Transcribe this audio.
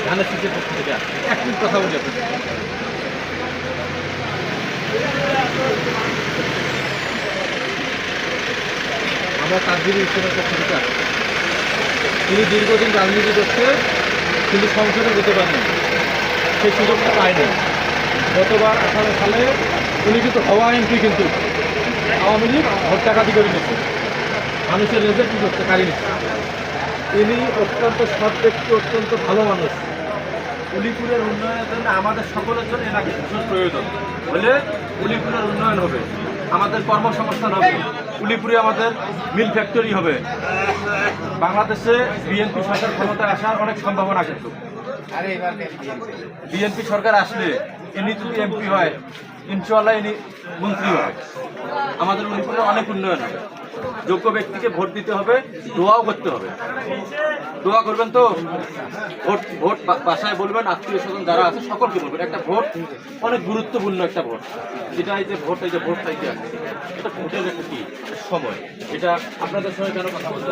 ধানের শীষের পক্ষ থেকে এক মিনিট কথা বলি আপনার আমরা তাজবির ইসলামের পক্ষ থেকে আসছি। তিনি দীর্ঘদিন রাজনীতি করতে কিন্তু সংসদে যেতে পারেন, সেই সুযোগটা পায়নি। গতবার 18 সালে উনি কিন্তু হওয়া এমপি, কিন্তু আওয়ামী লীগ ভোট টাকাতি করে নিচ্ছে, মানুষের রেজেক্ট কী করতে কারি নিচ্ছে। তিনি অত্যন্ত সৎ ব্যক্তি, অত্যন্ত ভালো মানুষ। উলিপুরের উন্নয়নের জন্য আমাদের সকলের জন্য এনাকে ভীষণ প্রয়োজন। হলে উলিপুরের উন্নয়ন হবে, আমাদের কর্মসংস্থান হবে, উলিপুরে আমাদের মিল ফ্যাক্টরি হবে। বাংলাদেশে বিএনপি সরকার ক্ষমতায় আসার অনেক সম্ভাবনা, কিন্তু বিএনপি সরকার আসলে ইনি যদি এমপি হয়, ইনশাআল্লাহ ইনি মন্ত্রী হবে। আমাদের উলিপুরে অনেক উন্নয়ন হবে। যোগ্য ব্যক্তিকে ভোট দিতে হবে, দোয়াও করতে হবে। দোয়া করবেন তো, ভোট ভোট বাসায় বলবেন, আত্মীয় স্বজন যারা আছে সকলকে বলবেন। একটা ভোট অনেক গুরুত্বপূর্ণ একটা ভোট, যেটা এই যে ভোট, এই যে ভোট চাইতে আসছে, এটা ভোটের একটা কি সময়, এটা আপনাদের সঙ্গে কেন কথা বলতে